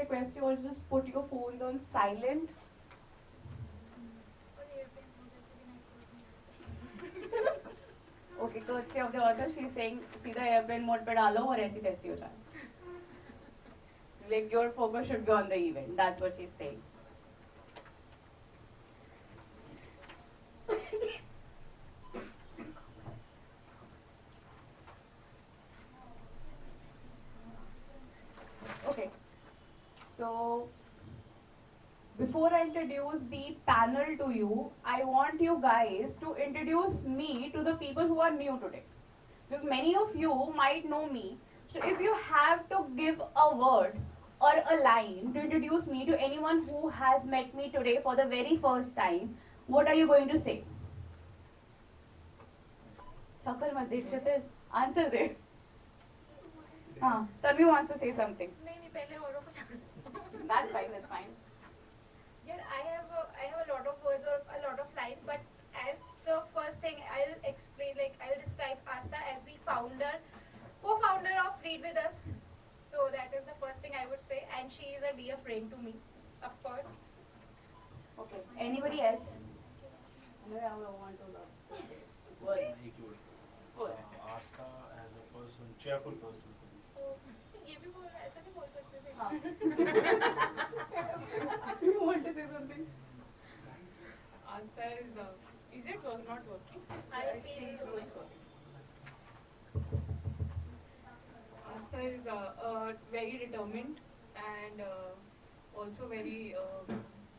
request you all to just put your phones on silent. Okay, courtesy of the author, she's saying सीधा airplane mode पे डालो और ऐसी तैसी हो जाए. Like your focus should be on the event. That's what she's saying. Okay. So before I introduce the panel to you, I want you guys to introduce me to the people who are new today. So many of you might know me. So if you have to give a word or a line to introduce me to anyone who has met me today for the very first time, what are you going to say? Shakal mat dekh, answer there. Tanvi wants to say something. That's fine, that's fine. Yeah, I have a lot of words or a lot of lines, but as the first thing I'll explain, I'll describe Asta as the co-founder of Read With Us. So that is the first thing I would say, and she is a dear friend to me, of course. Okay. Anybody else? No, I want to love. Asta as a person, cheerful person. ये भी बोल ऐसा नहीं बोल सकते थे. You want to say something? Asta is it not working? I feel so much. Asta is very determined and also very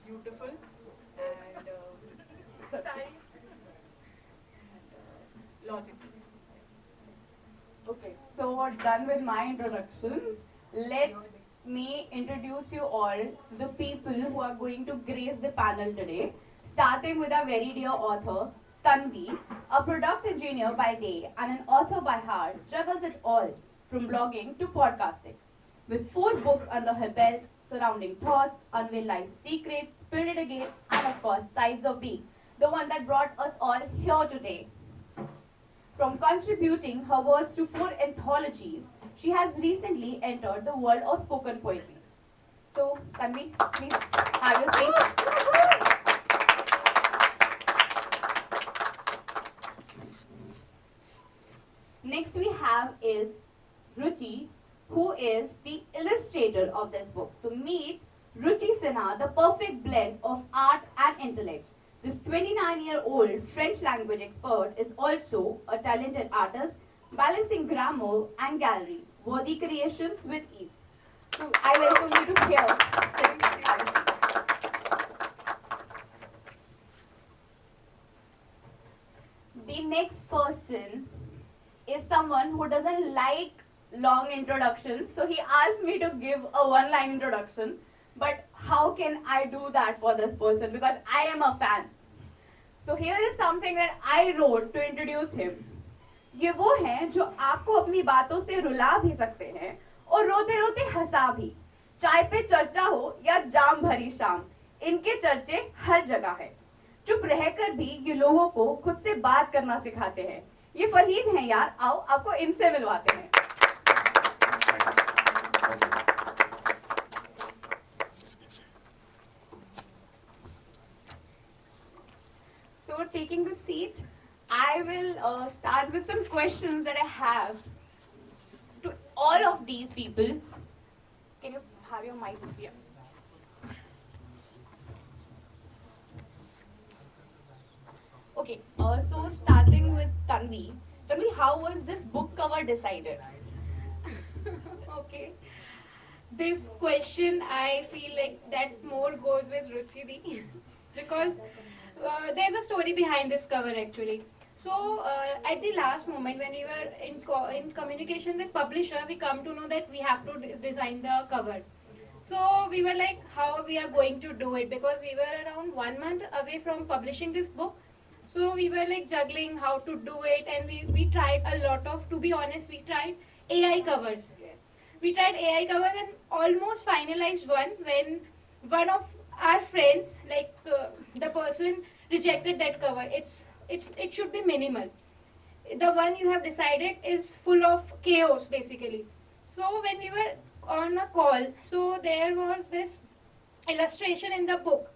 beautiful and logical. Okay, so done with my introduction. Let me introduce you all to the people who are going to grace the panel today. Starting with our very dear author, Tanvi, a product engineer by day and an author by heart, juggles it all from blogging to podcasting. With 4 books under her belt, Surrounding Thoughts, Unveil Life's Secrets, Spill It Again, and of course, Tides of Being, the one that brought us all here today. From contributing her words to 4 anthologies, she has recently entered the world of spoken poetry. So, Tanvi, please have your seat. Next we have is Ruchi, who is the illustrator of this book. So meet Ruchi Sinha, the perfect blend of art and intellect. This 29-year-old French language expert is also a talented artist, balancing grammar and gallery, worthy creations with ease. So I welcome you to here. The next person is someone who doesn't like long introductions, so he asked me to give a one-line introduction. But how can I do that for this person? Because I am a fan. So here is something that I wrote to introduce him. ये वो हैं जो आपको अपनी बातों से रुला भी सकते हैं और रोते रोते हंसा भी. चाय पे चर्चा हो या जाम भरी शाम, इनके चर्चे हर जगह है. चुप रहकर भी ये लोगों को खुद से बात करना सिखाते हैं. ये फरहीद हैं यार, आओ आपको इनसे मिलवाते हैं. So taking the seat, I will start with some questions that I have to all of these people. Can you have your mics? Yeah. Okay, so starting with Tanvi. Tanvi, how was this book cover decided? Okay. This question, I feel like that more goes with Ruchidi because there's a story behind this cover actually. So at the last moment when we were in communication with publisher, we come to know that we have to design the cover. So we were like, how we are going to do it, because we were around 1 month away from publishing this book. So we were like juggling how to do it, and we tried a lot of, to be honest, we tried AI covers. We tried AI covers and almost finalized one when one of our friends, like the person rejected that cover. It should be minimal. The one you have decided is full of chaos basically. So when we were on a call. So there was this illustration in the book.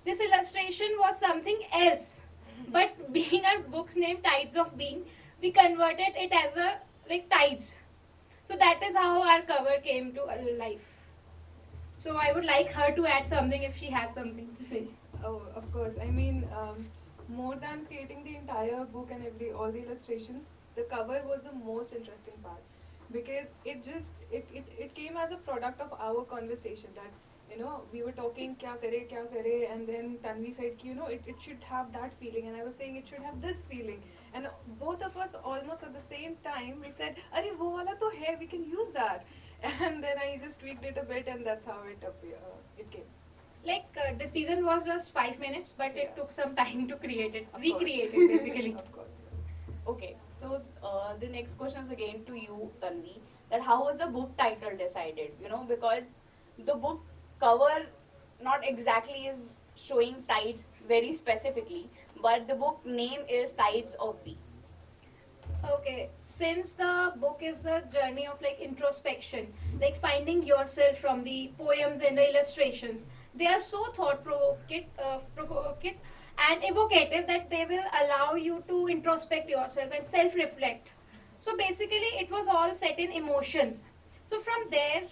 This illustration was something else, but being our book's name Tides of Being, we converted it as a like tides. So that is how our cover came to life. So I would like her to add something if she has something to say. Oh, of course. I mean, more than creating the entire book and all the illustrations, the cover was the most interesting part because it came as a product of our conversation that we were talking kya kare, and then Tanvi said it should have that feeling, and I was saying it should have this feeling, and both of us almost at the same time we said, "Arey, wo wala to hai, we can use that," and then I just tweaked it a bit, and that's how it came. Like the season was just 5 minutes, but it took some time to create it, Of recreate course. it basically. Of course. Okay, so the next question is again to you, Tanvi. That how was the book title decided? You know, because the book cover not exactly is showing tides very specifically, but the book name is Tides of Being. Okay, since the book is a journey of like introspection, like finding yourself from the poems and the illustrations, they are so provocative and evocative that they will allow you to introspect yourself and self-reflect. So basically, it was all set in emotions. So from there,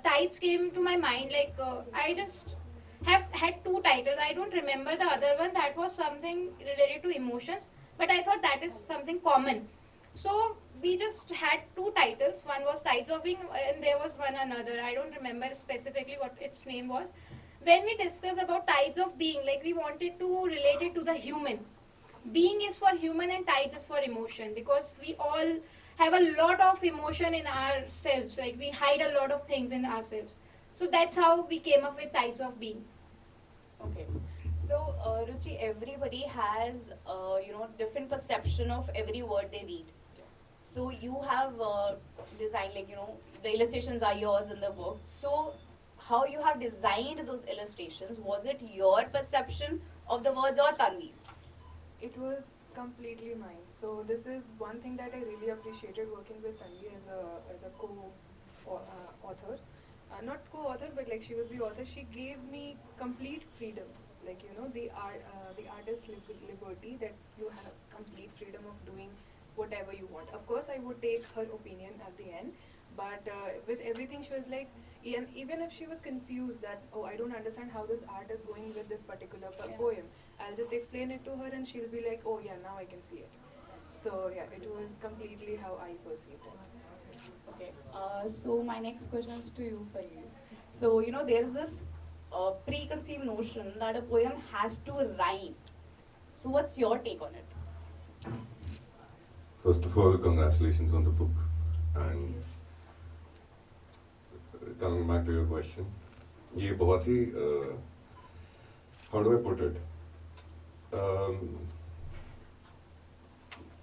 tides came to my mind. Like I just have had two titles. I don't remember the other one. That was something related to emotions, but I thought that is something common. So we just had two titles. One was Tides of Being, and there was one another. I don't remember specifically what its name was. When we discussed about Tides of Being, like we wanted to relate it to the human. Being is for human and tides is for emotion, because we all have a lot of emotion in ourselves. Like we hide a lot of things in ourselves. So that's how we came up with Tides of Being. Okay. So, Ruchi, everybody has, different perception of every word they read. So you have designed, the illustrations are yours in the book. So how you have designed those illustrations, was it your perception of the words or Tanvi's? It was completely mine. So this is one thing that I really appreciated working with Tanvi as a co-author. Not co-author, but like she was the author. She gave me complete freedom. Like the artist liberty, that you have complete freedom of doing whatever you want. Of course, I would take her opinion at the end, but with everything, she was like, even if she was confused that, oh, I don't understand how this art is going with this particular poem, I'll just explain it to her, and she'll be like, oh yeah, now I can see it. So yeah, it was completely how I perceived it. Okay. So my next question is to you, for you. So there's this preconceived notion that a poem has to rhyme. So what's your take on it? First of all, congratulations on the book. And coming back to your question, ये बहुत ही how do I put it?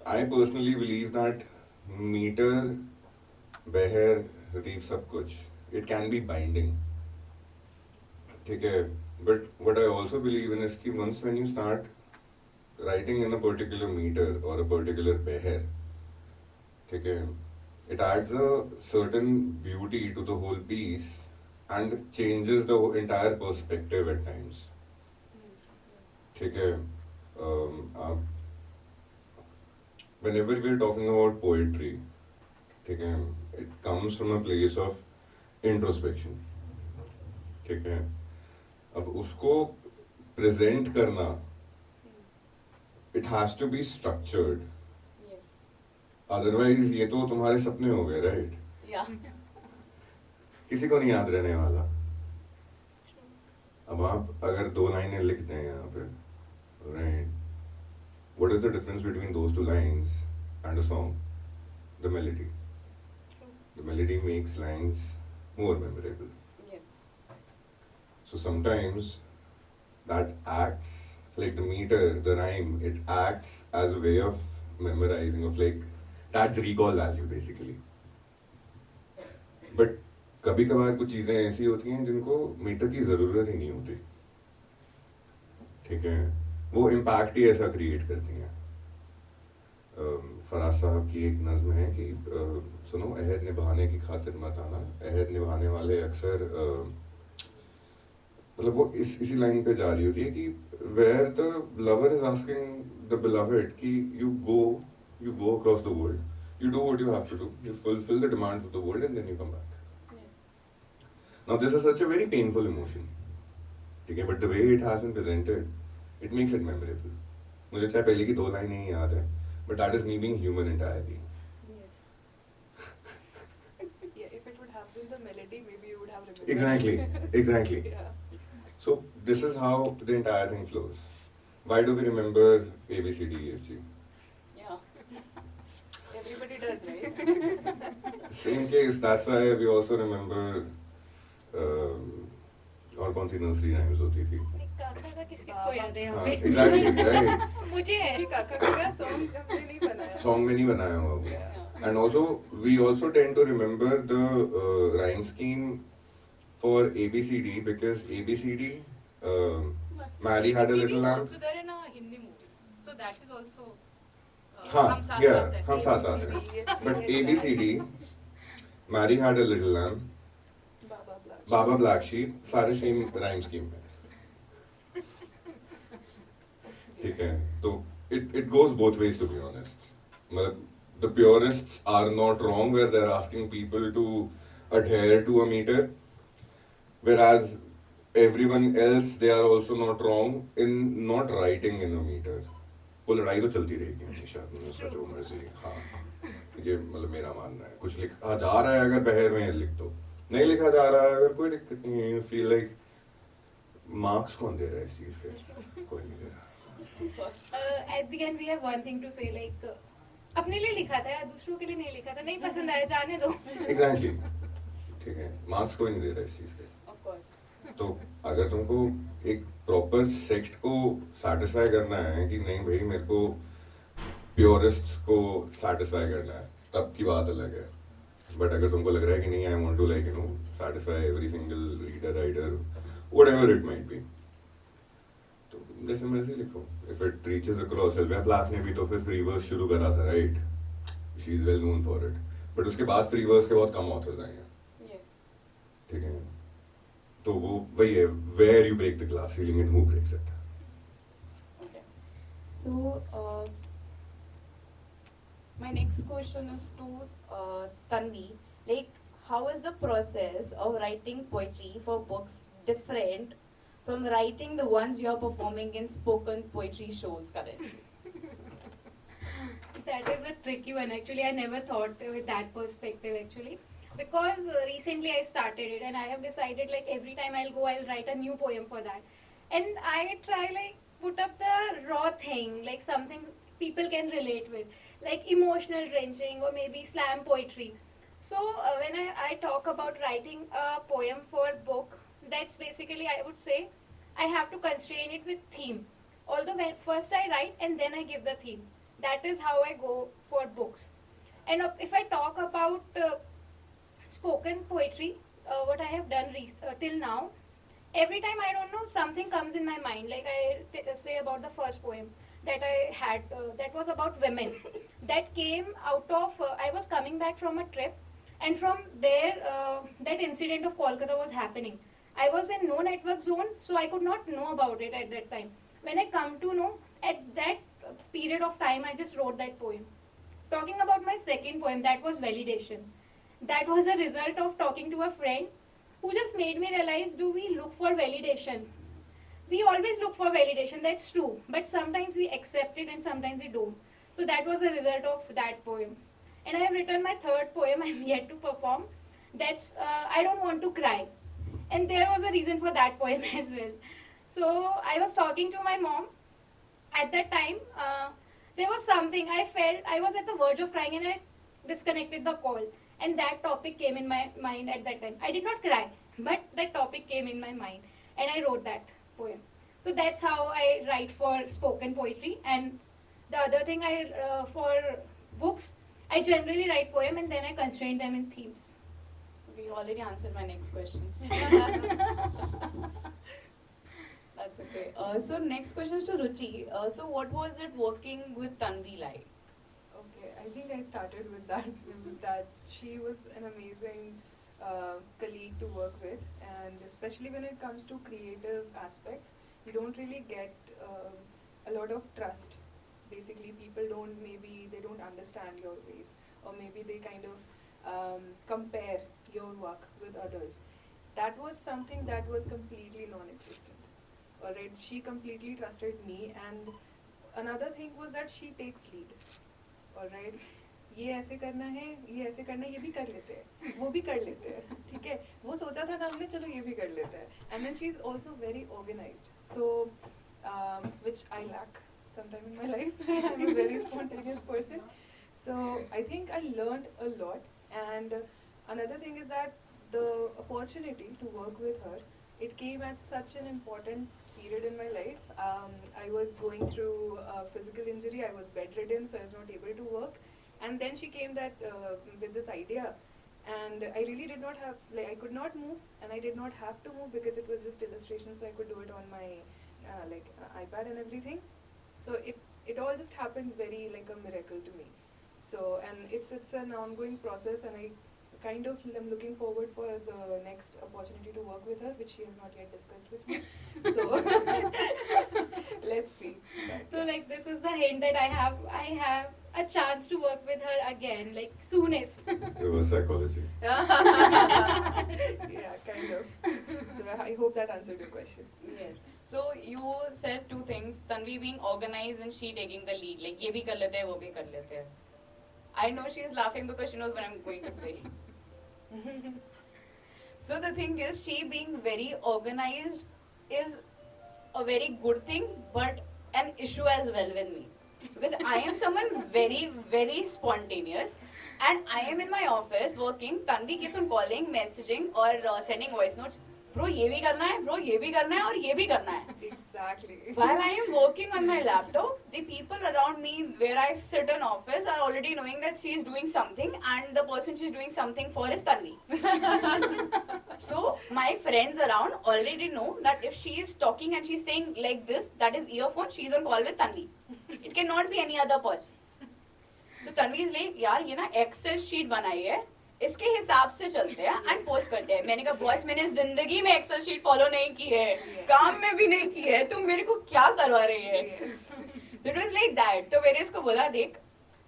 I personally believe that meter, beher, reef, सब कुछ, it can be binding. ठीक है, but what I also believe in is कि once when you start writing in a particular meter or a particular beher, ठीक है, it adds a certain beauty to the whole piece and changes the entire perspective at times. ठीक है, whenever we are talking about poetry, ठीक है, it comes from a place of introspection. ठीक है, अब उसको present करना, it has to be structured. Yes. Otherwise ये तो तुम्हारे सपने हो गए, right? Yeah. किसी को नहीं याद रहने वाला. अब आप अगर 2 लाइनें लिख दें यहाँ पे, right? What is the difference between those 2 lines and a song? The melody. The melody makes lines more memorable. Yes. So sometimes that acts like the meter, the rhyme, it acts as a way of memorizing, of like, that's recall value basically. But कभी कभार कुछ चीजें ऐसी होती हैं जिनको metre की जरूरत ही नहीं होती, ठीक है, वो इम्पैक्ट ही ऐसा क्रिएट करती हैं. फराज साहब की एक नज्म है कि सुनो, अहद निभाने की खातिर मत आना, अहद निभाने वाले अक्सर मतलब वो इसी लाइन पे जा रही होती है कि where the lover is asking the beloved कि you go across the world, you do what you have to do, you fulfill the demands of the world and then you come back. Now this is such a very painful emotion, ठीक है, but the way it has been presented, it makes it memorable. मुझे चाहे पहले की 2 लाइनें ही याद है, but that is me being human entirely. Yes. Yeah, if it would have been the melody, maybe you would have remembered. Exactly. Yeah. So this is how the entire thing flows. Why do we remember A B C D E F G? Yeah. Everybody does, right? Same case. That's why we also remember. और कौन सी nursery rhymes होती थी? काका का किस किस को याद है यहाँ हाँ, पे? exactly, right. मुझे है। कि काका का सॉन्ग हमने नहीं बनाया. Song में नहीं बनाया हुआ वो. And also we also tend to remember the rhyme scheme for ABCD because ABCD, Mary had a little lamb. Also there in a Hindi movie, so that is also. हाँ, हम साथ yeah, साथ हैं. हम साथ साथ हैं. But ABCD, Mary had a little lamb, Baba Black Sheep, सारे same rhyme scheme में. ठीक है, तो it goes both ways to be honest. मतलब the purists are not wrong where they're asking people to adhere to a meter, whereas everyone else they are also not wrong in not writing in a meter. वो लड़ाई तो चलती रहेगी हमेशा, उसका जो मर्जी. हाँ, ये मतलब मेरा मानना है. कुछ लिखा जा रहा है अगर बहर में लिख दो, नहीं लिखा जा रहा है अगर कोई दिक्कत नहीं है. यू फील लाइक मार्क्स कौन दे रहा है इस चीज के? कोई नहीं दे रहा. At the end we have one thing to say like अपने लिए लिखा था या दूसरों के लिए नहीं लिखा था, नहीं पसंद आया जाने दो. एग्जैक्टली, ठीक है, मार्क्स कोई नहीं दे रहा इस चीज के. Of course. तो अगर तुमको एक प्रॉपर सेक्ट को सैटिस्फाई करना है कि नहीं भाई मेरे को प्योरिस्ट्स को सैटिस्फाई करना है, तब की बात अलग है. बट अगर तुमको लग रहा है कि नहीं, I want to like satisfy every single reader writer whatever it might be, तो जैसे मर्जी लिखो. If it reaches across. Sylvia Plath ने भी तो फिर फ्री वर्स शुरू करा था, right? She is well known for it. But उसके बाद फ्री वर्स के बहुत कम ऑथर्स आए हैं. Yes. ठीक है, तो वो वही है, where you break the glass ceiling and who breaks it. Okay. So, my next question is to Tanvi. Like, how is the process of writing poetry for books different from writing the ones you are performing in spoken poetry shows currently? That is a tricky one actually. I never thought with that perspective actually. Because recently I started it and I have decided like every time I'll go I'll write a new poem for that. And I try like put up the raw thing, like something people can relate with. Like emotional drenching or maybe slam poetry. So when I talk about writing a poem for book, that's basically I would say I have to constrain it with theme. Although when first I write and then I give the theme. That is how I go for books. And if I talk about spoken poetry, what I have done till now, every time I don't know something comes in my mind. Like I say about the first poem that I had, that was about women. That came out of I was coming back from a trip, and from there that incident of Kolkata was happening. I was in no network zone, so I could not know about it at that time. When I come to know at that period of time, I just wrote that poem. Talking about my second poem, that was validation. That was a result of talking to a friend who just made me realize, do we look for validation? We always look for validation, that's true. But sometimes we accept it and sometimes we don't. So that was a result of that poem. And I have written my third poem, I'm yet to perform. That's, I don't want to cry. And there was a reason for that poem as well. So I was talking to my mom. At that time, there was something I felt, I was at the verge of crying and I disconnected the call. And that topic came in my mind at that time. I did not cry, but that topic came in my mind. And I wrote that poem. So that's how I write for spoken poetry. And the other thing, for books, I generally write poem and then I constrain them in themes. We already answered my next question. That's okay. So next question is to Ruchi. So what was it working with Tanvi like? Okay, I think I started with that She was an amazing colleague to work with, and especially when it comes to creative aspects, you don't really get a lot of trust. Basically, people don't, maybe they don't understand your ways, or maybe they kind of compare your work with others. That was something that was completely non-existent. Alright, she completely trusted me, and another thing was that she takes lead. Alright, ये ऐसे करना है, ये ऐसे करना है, ये भी कर लेते हैं, वो भी कर लेते हैं, ठीक है? वो सोचा था ना हमने, चलो ये भी कर लेते हैं. And then she's also very organized, so which I lack sometime in my life. I'm a very spontaneous person, so I think I learned a lot. And another thing is that the opportunity to work with her, it came at such an important period in my life. I was going through a physical injury. I was bedridden, so I was not able to work. And then she came with this idea, and I really did not have, like, I could not move, and I did not have to move because it was just illustration, so I could do it on my iPad and everything. So it all just happened very like a miracle to me. So, and it's an ongoing process, and I kind of am looking forward for the next opportunity to work with her, which she has not yet discussed with me. So let's see. So like this is the hint that I have a chance to work with her again, like soonest. Reverse psychology. Yeah, kind of. So I hope that answered your question. Yes. So you said two things, Tanvi being organized and she taking the lead. Like ये भी कर लेते हैं, वो भी कर लेते हैं. I know she is laughing because she knows what I'm going to say. So the thing is, she being very organized is a very good thing, but an issue as well with me. Because I am someone very, very spontaneous, and I am in my office working. Tanvi keeps on calling, messaging, or sending voice notes. Bro, ये भी करना है, bro, ये भी करना है, और ये भी करना है. Exactly. While I am working on my laptop, the people around me where I sit in office are already knowing that she is doing something, and the person she is doing something for is Tanvi. So my friends around already know that if she is talking and she is saying like this, that is earphone, she is on call with Tanvi. It cannot be any other person. So Tanvi is like, यार ये ना Excel sheet बनाई है, इसके हिसाब से चलते हैं एंड पोस्ट करते हैं. मैंने कहा बॉस, मैंने जिंदगी में एक्सेल शीट फॉलो नहीं की है, काम में भी नहीं की है, तुम मेरे को क्या करवा रही है. It was like that. तो मैंने इसको बोला, देख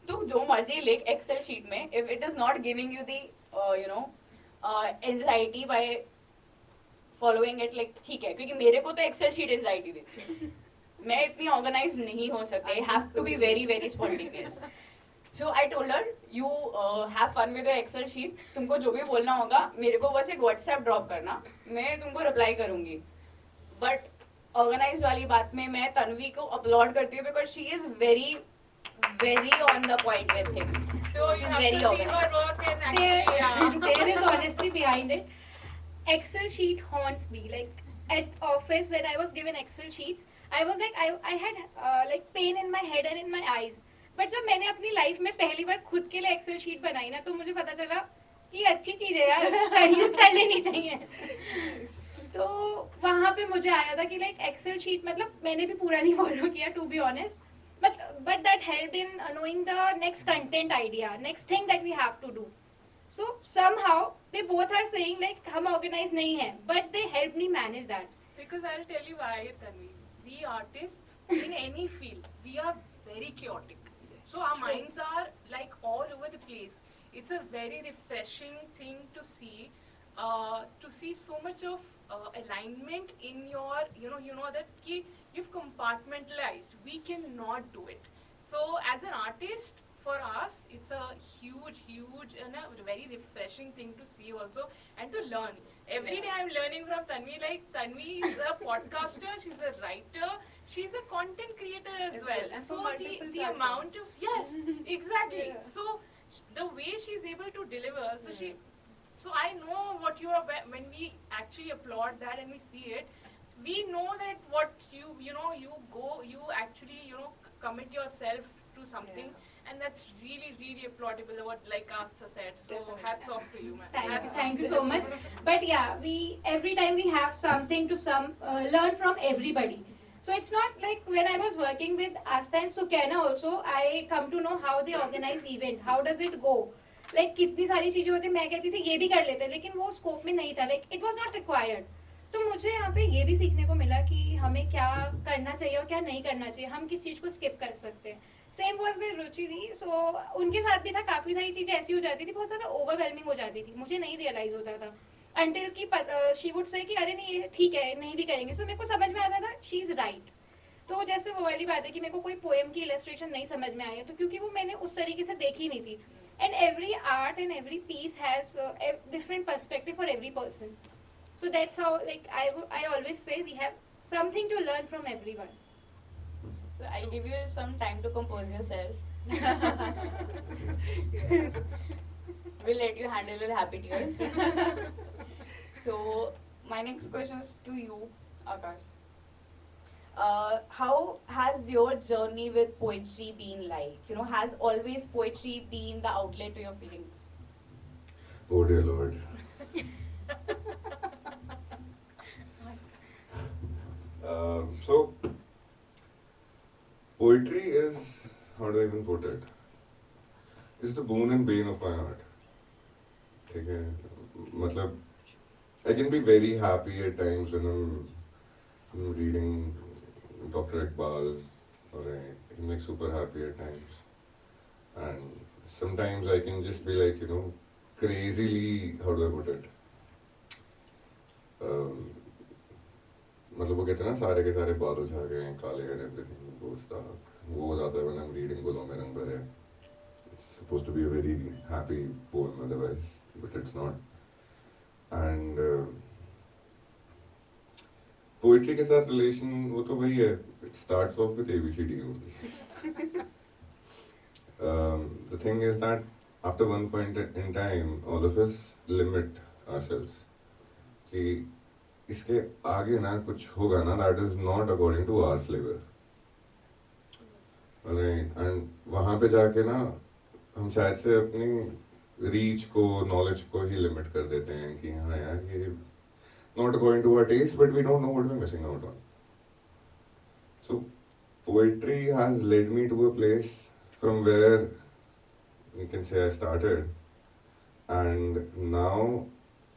तू जो मर्जी लिख एक्सेल शीट में, if it is not giving you the anxiety by following it, like ठीक है, क्योंकि मेरे को तो एक्सेल शीट एंजाइटी देती है. मैं इतनी ऑर्गेनाइज नहीं हो सकती. I have to be very very spontaneous. So I told her, you have fun with your Excel sheet. तुमको जो भी बोलना होगा मेरे को बस एक WhatsApp ड्रॉप करना, मैं तुमको रिप्लाई करूंगी. बट ऑर्गेनाइज वाली बात में मैं तन्वी को अपलोड करती हूँ because she is very, very on the point with things. So She's you have very to see her organized. work and actually, yeah. There is honesty behind it. Excel sheet haunts me. Like at office when I was given Excel sheets, I was like I had like pain in my head and in my eyes. But जब मैंने अपनी life में पहली बार खुद के लिए Excel sheet बनाई ना, तो मुझे पता चला कि अच्छी चीज है यार, यूज कर लेनी चाहिए. तो वहां पे मुझे आया था कि लाइक एक्सेल शीट, मतलब मैंने भी पूरा नहीं फॉलो किया to be honest, but that helped in knowing the next content idea, next thing that we have to do. So somehow they both are saying like हम ऑर्गेनाइज नहीं है, but they help me manage that. Because I'll tell you why, Tanvi. We artists in any field, we are very chaotic. So our minds are like all over the place. It's a very refreshing thing to see so much of alignment in your, you know that you've compartmentalized. We cannot do it. So as an artist, for us, it's a huge and a very refreshing thing to see also and to learn. Every day I'm learning from Tanvi. Like Tanvi is a podcaster, she's a writer, she's a content creator as well. And So for multiple the platforms. amount of, yes, exactly. Yeah. So the way she's able to deliver, so I know what you are, when we actually applaud that and we see it, we know that what you actually commit yourself to something. Yeah. And that's really, really applaudable, what like Astha said. So Definitely. hats off to you, man. Thank you so much. But yeah, every time we have something to learn from everybody. So it's not like when I was working with Asta and Sukaina also, I come to know how they organize event, how does it go. Like कितनी सारी चीजें होती, मैं कहती थी ये भी कर लेते, लेकिन वो स्कोप में नहीं था, like it was not required. तो मुझे यहाँ पे ये भी सीखने को मिला कि हमें क्या करना चाहिए और क्या नहीं करना चाहिए, हम किस चीज को स्किप कर सकते हैं. सेम वॉज विद रुचि दी. सो उनके साथ भी था, काफी सारी चीजें ऐसी हो जाती थी, बहुत ज्यादा ओवरवेलमिंग हो जाती थी, मुझे नहीं रियलाइज होता था अंटिल की शी वुड से कि अरे नहीं ये ठीक है, नहीं भी करेंगे. सो मेरे को समझ में आता था शी इज राइट. तो जैसे वो वाली बात है कि मेरे को कोई पोएम की इलस्ट्रेशन नहीं समझ में आई है, तो क्योंकि वो मैंने उस तरीके से देखी नहीं थी. And every art and every piece has different perspective for every person. So that's how, like, I always say we have something to learn from everyone. So I'll give you some time to compose yourself. We'll let you handle with happy tears. So my next question is to you, Akash. How has your journey with poetry been like? You know, has always poetry been the outlet to your feelings? Oh dear Lord. So, poetry is, how do I even put it? It's the boon and bane of my heart. Okay, मतलब, I can be very happy at times when I'm reading Dr. Iqbal, or I can make super happy at times. And sometimes I can just be like, you know, crazily, how do I put it? मतलब वो कहते हैं ना सारे के सारे बादल छा गए हैं काले एंड एवरीथिंग गोज डार्क, वो हो जाता है व्हेन आई एम रीडिंग गुलों में रंग भरे. It's supposed to be a very happy poem otherwise, but it's not. And poetry के साथ रिलेशन वो तो वही है, it starts off with ABCD only. The thing is that after one point in time all of us limit ourselves कि इसके आगे ना कुछ होगा ना, that is not according to our flavour. And वहां पे जाके ना हम शायद से अपनी रीच को, नॉलेज को ही लिमिट कर देते हैं कि हाँ यार ये not according to our taste, but we don't know what we are missing out on. So poetry has led me to a place from where you can say I started, and now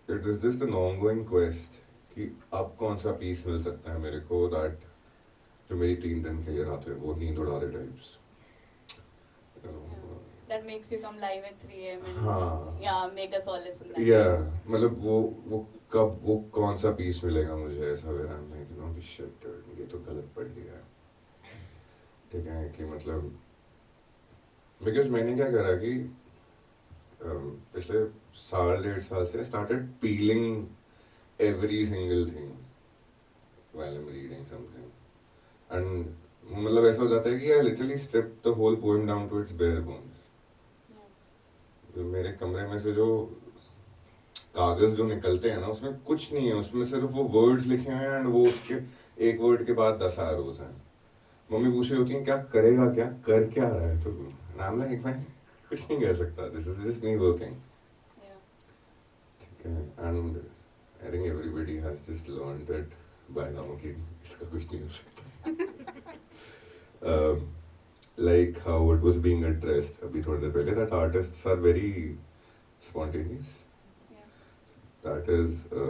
it is just an ongoing quest कि अब कौन सा piece मिल सकता है मेरे को that जो मेरी 3 दिन क्लियर आते हैं, वो नींद उड़ा दे types. That makes you come live at 3 a.m. and हाँ. yeah, make us all listen. That Yeah, मतलब वो कब वो कौन सा पीस मिलेगा मुझे ऐसा वेरा में कि नो शिट ये तो गलत पढ़ लिया है. ठीक है कि मतलब बिकॉज मैंने क्या करा कि पिछले 1.5 साल से started piling every single thing while I'm reading something, and मतलब ऐसा हो जाता है कि I literally stripped the whole poem down to its bare bones. जो मेरे कमरे में से जो कागज जो निकलते हैं ना उसमें कुछ नहीं है, उसमें सिर्फ वो वर्ड्स लिखे हुए हैं एंड वो उसके एक वर्ड के बाद 10 एरोज हैं. मम्मी पूछ रही होती है क्या करेगा, क्या कर क्या रहा है, तो नाम ना एक मैं कुछ नहीं कर सकता, this is just me working. ठीक है, and I think everybody has just learned that by now कि इसका कुछ नहीं हो सकता. Like how it was being addressed अभी थोड़ी देर पहले, that artists are very spontaneous. Yeah. That is I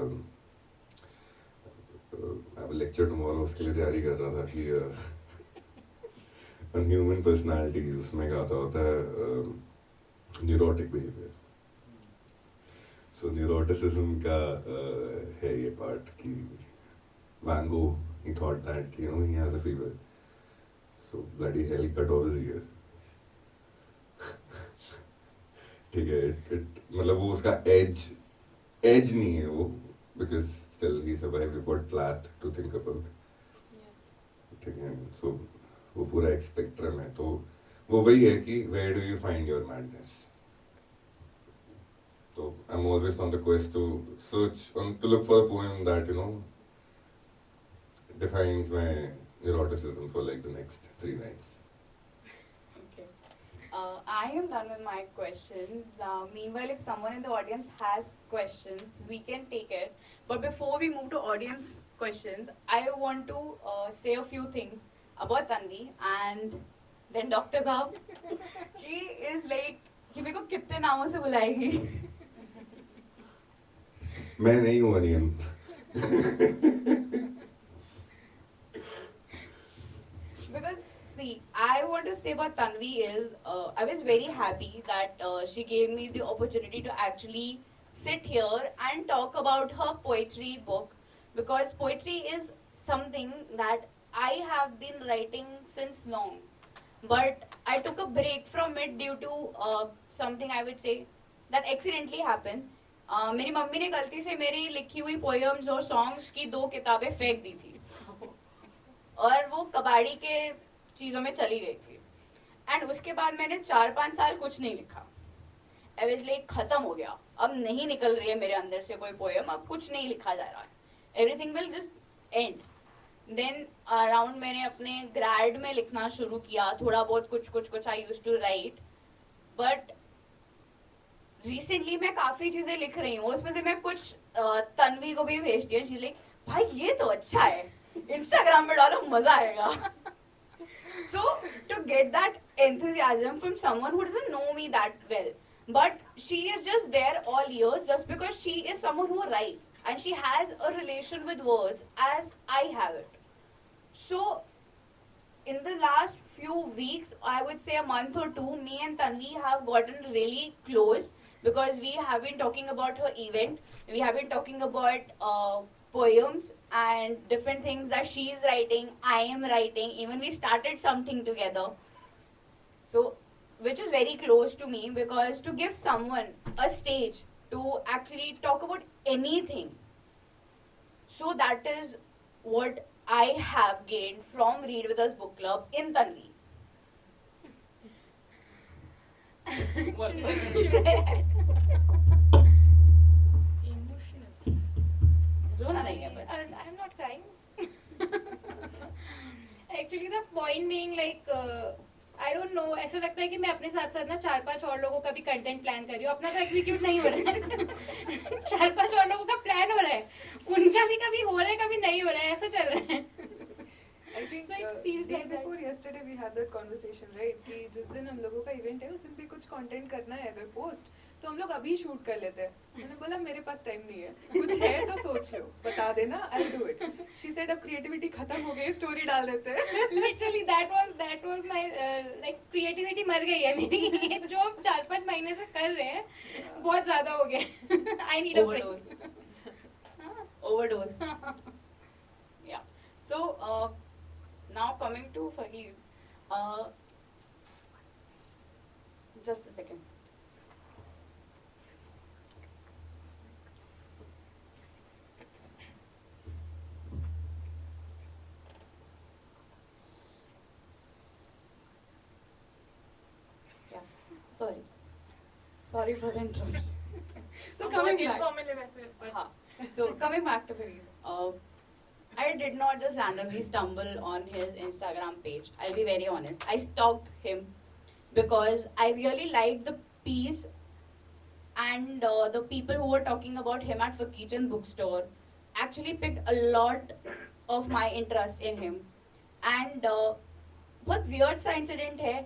have a lecture tomorrow, उसके लिए तैयारी कर रहा था कि on human personalities उसमें क्या होता है neurotic behavior. So neuroticism का है ये part कि Van Gogh, he thought that you know he has a fever, so bloody hell he cut off his ear. ठीक है, मतलब वो उसका edge नहीं है वो, because still he survived about Plath to think about. ठीक है, so वो पूरा एक spectrum है, तो वो वही है कि where do you find your madness? So I'm always on the quest to search, to look for a poem that you know defines my neuroticism for like the next 3 nights. Okay. I am done with my questions. Meanwhile, if someone in the audience has questions, we can take it. But before we move to audience questions, I want to say a few things about Tanvi and then Dr. Saab. He is like कि मेरे को कितने नामों से बुलाएगी. मैं नहीं हूँ onion. Because see, I want to say about Tanvi is I was very happy that she gave me the opportunity to actually sit here and talk about her poetry book, because poetry is something that I have been writing since long, but I took a break from it due to something I would say that accidentally happened. मेरी mummy ने गलती से मेरी लिखी हुई poems और songs की 2 किताबें फेंक दी थी और वो कबाड़ी के चीजों में चली गई थी. एंड उसके बाद मैंने 4-5 साल कुछ नहीं लिखा. एवरेजली खत्म हो गया. अब नहीं निकल रही है मेरे अंदर से कोई पोएम. अब कुछ नहीं लिखा जा रहा है. Everything will just end. Then around मैंने अपने ग्रेड में लिखना शुरू किया. थोड़ा बहुत कुछ I used to write. But recently मैं काफी चीजें लिख रही हूँ. उसमें से मैं कुछ तन्वी को भी भेज दिया. शी लाइक भाई ये तो अच्छा है, इंस्टाग्राम पे डालो मजा आएगा. So to get that enthusiasm from someone who doesn't know me that well, but she is just there all years just because she is someone who writes and she has a relation with words as I have it. So in the last few weeks, I would say a month or two, me and Tanvi have gotten really close because we have been talking about her event. We have been talking about poems and different things that she is writing, I am writing. Even we started something together. So, which is very close to me because to give someone a stage to actually talk about anything. So that is what I have gained from Read With Us Book Club in Tanvi. What Emotional. रोना नहीं है बस. I'm not crying. Actually, the point being like, I don't know. ऐसा लगता है कि मैं अपने साथ साथ ना 4-5 और लोगों का भी कंटेंट प्लान कर रही हूँ. अपना तो एग्जीक्यूट नहीं हो रहा है. 4-5 और लोगों का प्लान हो रहा है. उनका भी कभी हो रहा है, कभी नहीं हो रहा है. ऐसा चल रहा है. I think So it feels day like that. before yesterday we had that conversation, right? कि जिस दिन हम लोगों का इवेंट है उस दिन पे कुछ कंटेंट करना है अगर पोस्ट तो हम लोग अभी शूट कर लेते हैं. मैंने बोला मेरे पास टाइम नहीं है. कुछ है तो सोच लो, बता देना, I'll do it. She said अब क्रिएटिविटी खत्म हो गई, स्टोरी डाल देते हैं. Literally that was my like creativity मर गई है मेरी. ये जो हम 4-5 महीने से कर रहे हैं बहुत ज्यादा हो गया. I need a break. Overdose. Yeah. So now coming to Fahid. Just a second. Yeah. Sorry for the interruption. So coming back. informal है वैसे, but हाँ. So coming back to Fahid, I did not just randomly stumble on his Instagram page. I'll be very honest. I stalked him because I really liked the piece and the people who were talking about him at Fakichan bookstore actually picked a lot of my interest in him. And बहुत weird सा incident है,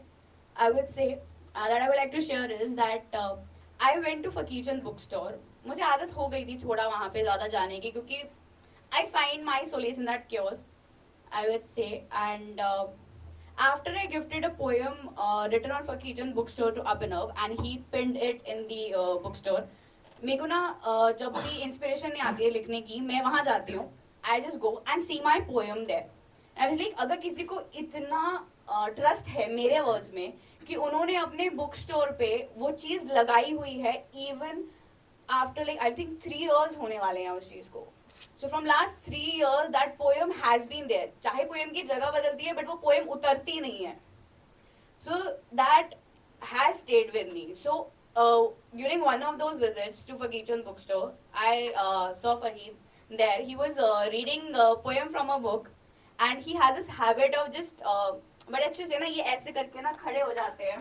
I would say, that I would like to share is that I went to Fakichan bookstore. मुझे आदत हो गई थी थोड़ा वहाँ पे ज़्यादा जाने की क्योंकि I find my solace in that chaos, I would say. And after I gifted a poem written on Fakichan bookstore to Abhinav and he pinned it in the bookstore, मेरे को ना जब भी इंस्पिरेशन नहीं आती है लिखने की मैं वहाँ जाती हूँ. I just go and see my poem there. I was like अगर किसी को इतना ट्रस्ट है मेरे वर्ड्स में कि उन्होंने अपने बुक स्टोर पे वो चीज लगाई हुई है even after like I think 3 years होने वाले हैं उस चीज को. So from last 3 years that poem has been there. चाहे poem की जगह बदलती है but वो poem उतरती नहीं है. So that has stayed with me. So during one of those visits to Fakichan bookstore, I saw Fahid there. He was reading a poem from a book and he has this habit of just बड़े अच्छे से ना ये ऐसे करके ना खड़े हो जाते हैं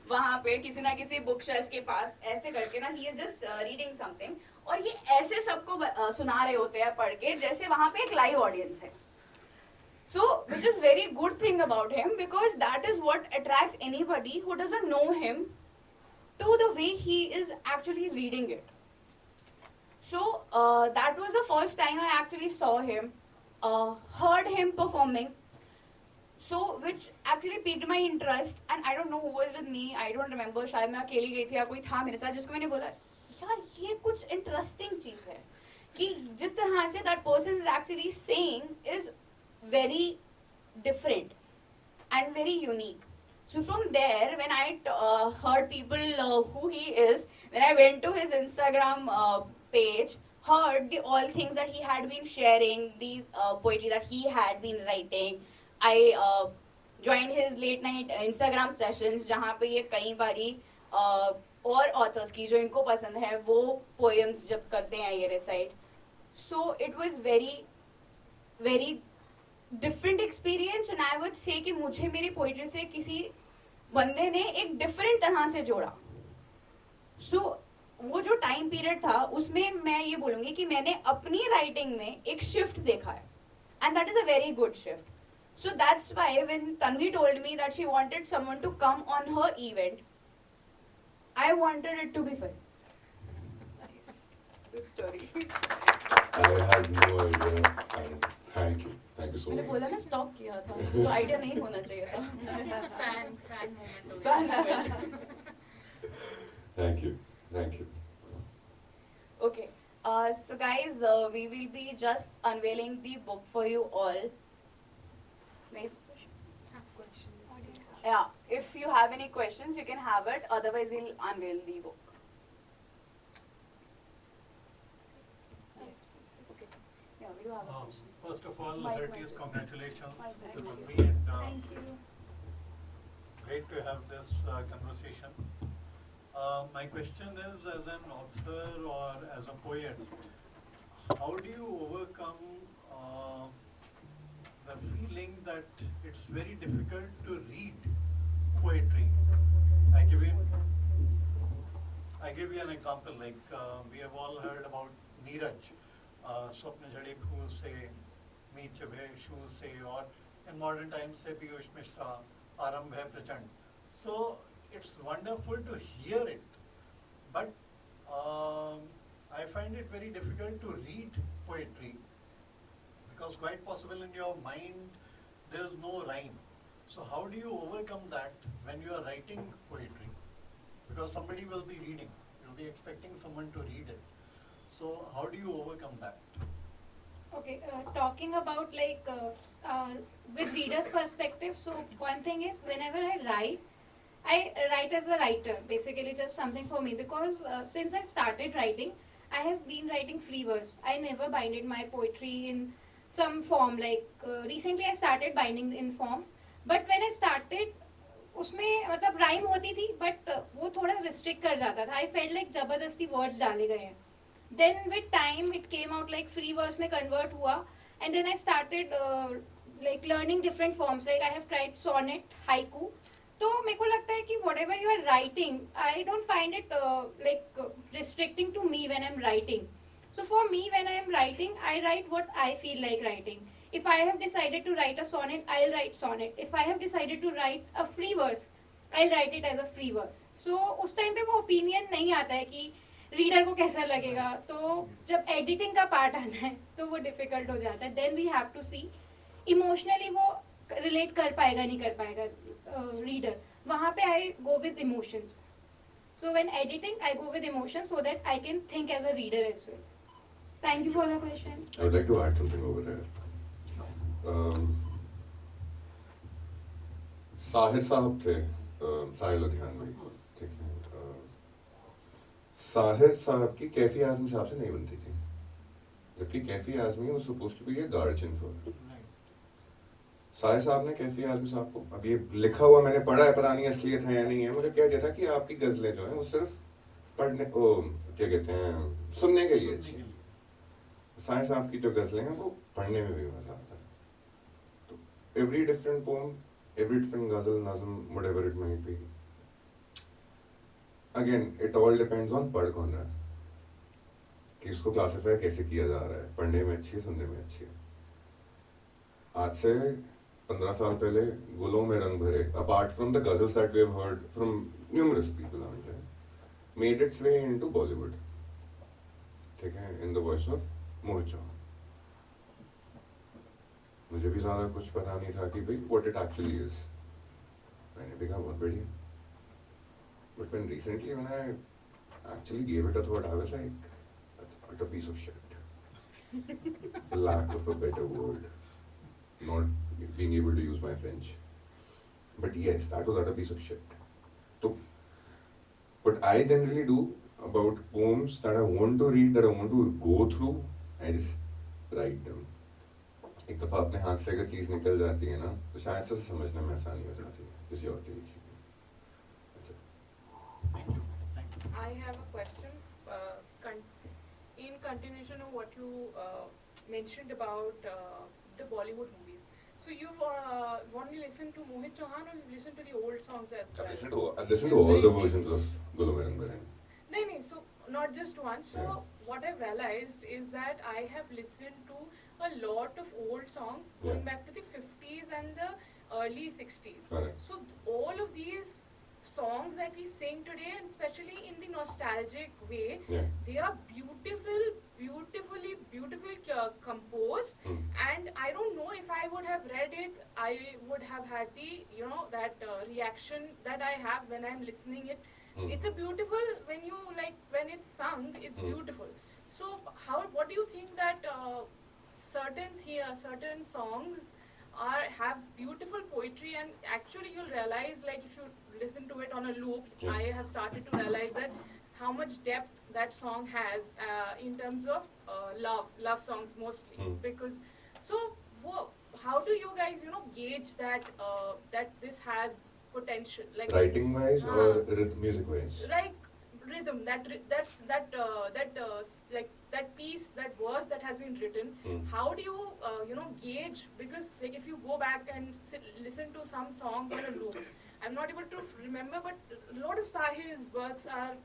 वहाँ पे किसी ना किसी बुक शेल्फ के पास ऐसे करके ना he is just reading something और ये ऐसे सबको सुना रहे होते हैं पढ़ के जैसे वहाँ पे एक लाइव ऑडियंस है. So, which is very good thing about him because that is what attracts anybody who doesn't know him to the way he is actually reading it. So that was the first time I actually saw him, heard him performing. So which actually piqued my interest, and I don't know who was with me, I don't remember, शायद मैं अकेली गई थी या कोई था मेरे साथ जिसको मैंने बोला यार ये कुछ इंटरेस्टिंग चीज है कि जिस तरह से that person is actually saying is very different and very unique. So from there, when I heard people who he is, when I went to his Instagram page, heard the all things that he had been sharing, the poetry that he had been writing, I joined his late night Instagram sessions जहाँ पे ये कई बारी और authors की जो इनको पसंद है वो poems जब करते हैं ये recite. So it was very different experience, and I would say कि मुझे मेरी poetry से किसी बंदे ने एक different तरह से जोड़ा. So वो जो time period था उसमें मैं ये बोलूँगी कि मैंने अपनी writing में एक shift देखा है, and that is a very good shift. So that's why when Tanvi told me that she wanted someone to come on her event, I wanted it to be fun. Nice. Good story. I had no idea. And thank you so मैंने much. बोला ना stock किया था तो idea नहीं होना चाहिए था. fan moment. Fan moment. Thank you. Okay. So guys, we will be just unveiling the book for you all. Nice. Yeah. If you have any questions, you can have it. Otherwise, we'll unveil the book. Yes, please. Okay. Yeah, we do have a question. First of all, Mic, heartiest mic. congratulations Mic, to mic. Tanvi, and Thank you. great to have this conversation. My question is, as an author or as a poet, how do you overcome the feeling that it's very difficult to read poetry? I give you an example. Like we have all heard about Neeraj, Swapna Jadip, who say Meet Chabhe, who say, or in modern times say Piyush Mishra, Arambh Prachand. So it's wonderful to hear it, but I find it very difficult to read poetry because quite possible in your mind there's no rhyme. So how do you overcome that when you are writing poetry? Because somebody will be reading, you'll be expecting someone to read it. So how do you overcome that? Okay, talking about like with reader's perspective, so one thing is whenever I write as a writer, basically just something for me, because since I started writing, I have been writing free verse. I never binded my poetry in some form, like recently I started binding in forms, but when I started उसमें मतलब rhyme होती थी but वो थोड़ा restrict कर जाता था. I felt like जबरदस्ती वर्ड्स डाले गए हैं. Then with time it came out like free verse में कन्वर्ट हुआ, and then I started like learning different forms. Like I have tried sonnet, haiku. तो मेरे को लगता है कि whatever you are writing, I don't find it like restricting to me when I am writing. So for me, when I am writing, I write what I feel like writing. If I have decided to write a sonnet, I'll write sonnet. If I have decided to write a free verse, I'll write it as a free verse. So उस time पे वो opinion नहीं आता है कि reader को कैसा लगेगा. तो जब एडिटिंग का पार्ट आता है तो वो डिफिकल्ट हो जाता है. Then we have to see emotionally वो रिलेट कर पाएगा नहीं कर पाएगा रीडर. वहाँ पे I go with emotions. So when editing, I go with emotions so that I can think as a reader as well. Thank you for the question. I would like to add something over there. Sahir साहब थे, साहिर लुधियानवी, ठीक है. साहिर साहब की कैफी आजमी साहब से नहीं बनती थी, जबकि Kaifi Azmi was supposed to be a guardian for her. Sahir साहब ने कैफी आजमी साहब को, अब ये लिखा हुआ मैंने पढ़ा है, पता नहीं असलियत है या नहीं है, मुझे क्या कहता कि आपकी गजलें जो हैं वो सिर्फ पढ़ने को, क्या कहते हैं, सुनने के लिए अच्छी. साहिर साहब की जो गजलें हैं वो पढ़ने में भी मजा आता है. तो every different poem, every different ghazal, nazm, whatever it might be, again it all depends on पढ़ कौन रहा है, कि इसको क्लासिफाई कैसे किया जा रहा है. पढ़ने में अच्छी है, सुनने में अच्छी है. आज से 15 साल पहले गुलों में रंग भरे, apart from the ghazals that we have heard from numerous people out there, made its way into Bollywood. ठीक है, in the voice of Mohit Chauhan. मुझे भी ज़्यादा कुछ पता नहीं था कि भाई what it actually is. मैंने भी कहा बहुत बढ़िया. But when recently when I actually gave it a thought, I was like, that's not a piece of shit. For lack of a better word, not being able to use my French. But yes, that was not a piece of shit. So, what I generally do about poems that I want to read, that I want to go through, I just write them. एक दफा अपने हाथ से अगर चीज निकल जाती है ना, तो शायद से उसे समझने में आसानी हो जाती है किसी और के लिखी हुई. That's it. Thank you. Thank you. I have a question. In continuation of what you mentioned about the Bollywood movies. So you've only listened to Mohit Chauhan, or you've listened to the old songs as well? I listen to all the versions of Gulamaran Baran. No, so not just one. So Yeah. what I've realized is that I have listened to a lot of old songs going Yeah. back to the 50s and the early 60s. Correct. So all of these songs that we sing today, and especially in the nostalgic way, Yeah. they are beautifully composed. And I don't know if I would have read it, I would have had the, that reaction that I have when I'm listening it. It's a beautiful, when it's sung, it's beautiful. So what do you think that certain songs have beautiful poetry, and actually you'll realize, like, if you listen to it on a loop, Yeah. I have started to realize that how much depth that song has in terms of love songs mostly. Because how do you guys gauge that that this has potential, like Writing wise or music wise? like rhythm, that piece, that verse that has been written, how do you gauge? Because like if you go back and listen to some songs on a loop, I'm not able to remember, but a lot of Sahil's works are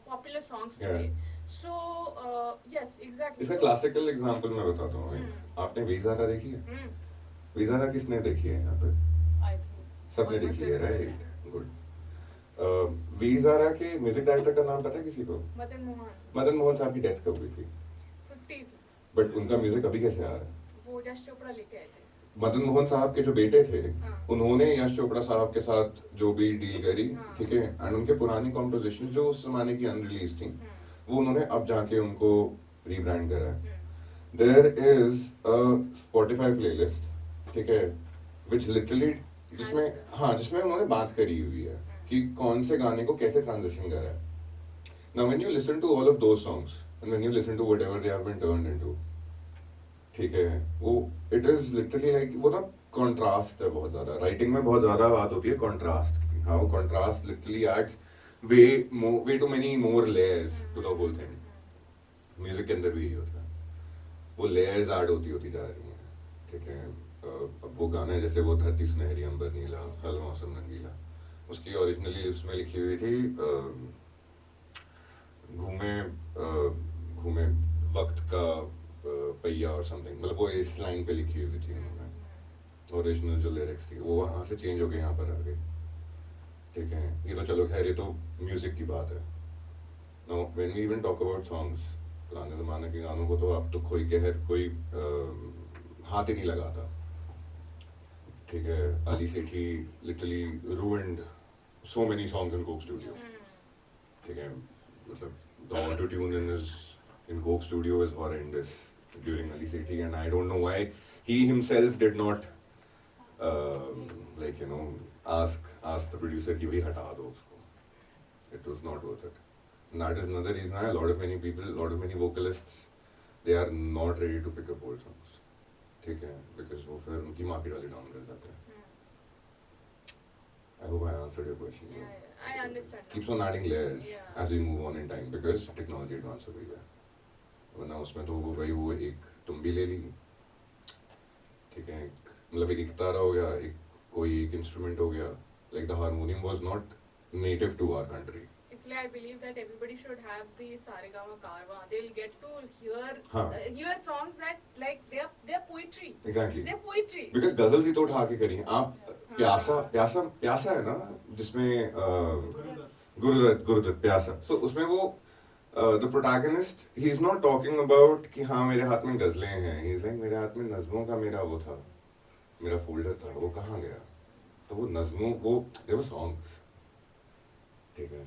popular songs today. So yes, exactly. इसका So- classical example मैं बताता हूँ. आपने वीज़ारा देखी है? वीज़ारा किसने देखी है यहाँ पे? I think सबने almost देखी है, everybody. राइट? गुड. वीज़ारा के म्यूजिक डायरेक्टर का नाम पता है किसी को? मदन मोहन, मदन मोहन साहब की डेथ कब हुई थी? 50s में, बट उनका म्यूजिक अभी कैसे आ रहा है? वो यश चोपड़ा लेके आए थे. मदन मोहन साहब के जो बेटे थे, हाँ. उन्होंने यश चोपड़ा साहब के साथ जो भी डील करी, हाँ. ठीक है, एंड उनके पुरानी कॉम्पोजिशन जो उस जमाने की अनरिलीज थी, वो उन्होंने अब जाके उनको रीब्रांड करा है. There is a Spotify playlist, ठीक है, विच लिटरली जिसमें उन्होंने बात करी हुई है कि कौन से गाने को कैसे ट्रांजिशन करा है. Now when you listen to all of those songs and when you listen to whatever they have been turned into, ठीक है, वो इट इज लिटरली लाइक वो ना कॉन्ट्रास्ट है बहुत ज्यादा. राइटिंग में बहुत ज्यादा बात होती है कॉन्ट्रास्ट की. How contrast literally adds way too many more layers to the whole thing. Music के अंदर भी यही होता है, वो लेयर्स ऐड होती जा रही हैं, ठीक है. अब वो गाना है जैसे वो धरती सुनहरी अंबर नीला हल मौसम रंगीला, उसकी ओरिजिनली उसमें लिखी हुई थी घूमे वक्त का पहिया और समथिंग, मतलब वो इस लाइन पे लिखी हुई थी उन्होंने. ओरिजिनल जो लिरिक्स थी वो वहाँ से चेंज होके यहाँ पर आ गई, ठीक है. ये तो चलो खैर, ये तो म्यूजिक की बात है. Now when we even talk about songs, पुराने जमाने के गानों को तो अब तो कोई हाथ ही नहीं लगाता, ठीक है. अली सेठी literally ruined so many songs in Coke Studio, ठीक है. मतलब the auto tune in Coke Studio is horrendous during Ali Sethi, and I don't know why he himself did not ask the producer कि भाई हटा दो उसको. It was not worth it. And that is another reason why a lot of many vocalists, they are not ready to pick up old songs, ठीक है, because वो फिर उनकी मार्केट वाले डाउन कर जाते हैं. I hope I answered your question. Yeah, I understand. now. Keeps on adding layers Yeah. as we move on in time because technology advance हो गई है. वरना उसमें तो वो भाई वो एक तुम भी ले ली, ठीक है, मतलब एक गिटार हो गया, एक कोई एक इंस्ट्रूमेंट हो गया. Like the harmonium was not native to our country. इसलिए I believe that everybody should have the Saregama Karwa. They'll get to हाँ. hear songs that like they're poetry. Exactly. They're poetry. Because ghazals ही तो उठा के करी हैं. आप प्यासा है ना, जिसमें गुरुदत्त प्यासा. So उसमें वो the protagonist, he is not talking about कि हाँ मेरे हाथ में गजलें हैं. He is like मेरे हाथ में नज़्मों का मेरा वो था, मेरा फोल्डर था, वो कहाँ गया? तो वो नज़्मों वो there were songs, ठीक है.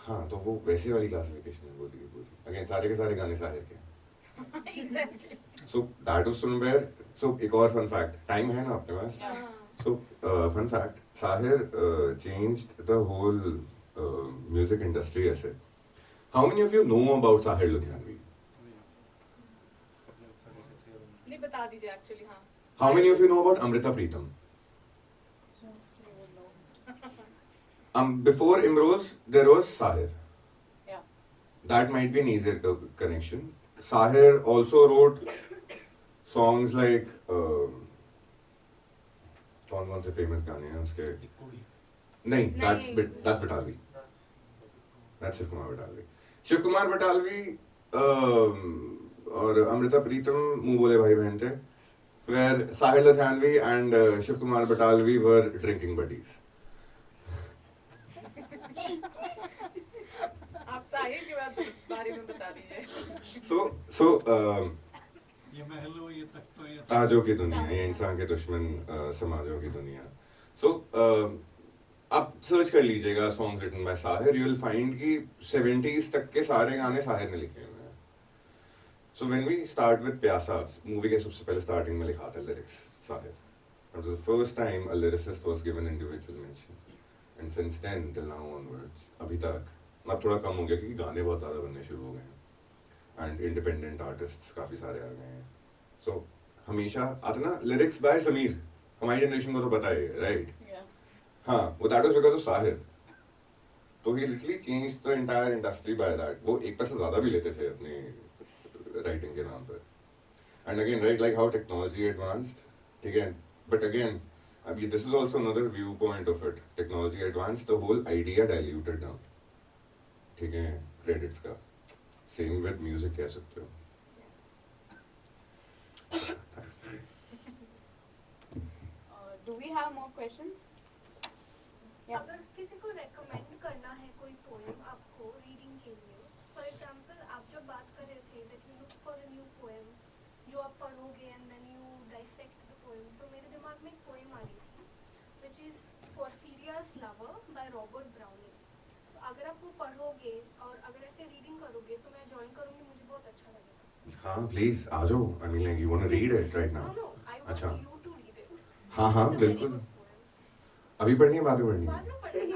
हाँ तो वो वैसे वाली क्लासिफिकेशन है बोली. अगेन सारे के सारे गाने साहिर के. Exactly. So that was somewhere. So एक और fun fact, time है ना आपके पास? Yeah. So fun fact, Sahir changed the whole music industry ऐसे. How many of you know about Sahir Ludhianvi? नहीं बता दीजिए actually हाँ. How many of you know about Amrita Preetham? Before Imrose, there was Sahir. Yeah. That might be an easier connection. Sahir also wrote songs like कौन से famous गाने हैं उसके? नहीं, that's Batalvi. That's Shiv Kumar Batalvi. Shiv Kumar Batalvi और अमृता प्रीतम मुंह बोले भाई बहन थे. Where Sahir Ludhianvi and Shiv Kumar Batalvi were drinking buddies. आप साहिर के बारे में बता दीजिए. So ये महलों ये तख्तों ये ताजों की दुनिया, ये इंसान के दुश्मन समाजों की दुनिया. So आप सर्च कर लीजिएगा songs written by Sahir, you will find कि 70s तक के सारे गाने साहिर ने लिखे हुए हैं. So when we start with Pyaasa, movie के सबसे पहले स्टार्टिंग में लिखा था lyrics Sahir. That was the first time a lyricist was given individual mention. And since then till now onwards, अभी तक अब थोड़ा कम हो गया क्योंकि गाने बहुत ज़्यादा बनने शुरू हो गए हैं एंड इंडिपेंडेंट आर्टिस्ट काफ़ी सारे आ गए हैं. सो हमेशा आता ना लिरिक्स बाय समीर, हमारी जनरेशन को तो पता है, राइट? हाँ, वो that was because of Sahir. तो he literally changed the entire industry by that. वो एक पैसा ज़्यादा भी लेते थे अपनी राइटिंग के नाम पर. And again right like how technology advanced, ठीक है, बट अगेन अभी this is also another viewpoint of it. Technology advanced, the whole idea diluted down, ठीक है, क्रेडिट्स का. सेम विद म्यूजिक कह सकते हो. Do we have more questions? Yeah. अगर किसी को रेकमेंड करना है कोई पोएम आपको रीडिंग के लिए, फॉर एग्जांपल आप जब बात कर रहे थे that you look for a new poem जो आप पढ़ोगे and then you dissect the poem, तो मेरे दिमाग में एक पोएम आ रही थी which is Porphyria's lover by Robert Browning. तो अगर आप वो पढ़ोगे और अगर ऐसे रीडिंग करोगे तो मैं ज्वाइन करूंगी, मुझे बहुत अच्छा लगेगा. हाँ प्लीज आ जाओ. I mean like you want to read it right now? No I अच्छा. Want you to read it. हाँ हाँ बिल्कुल. अभी पढ़नी है बाद में पढ़नी है? बाद में पढ़ेंगे.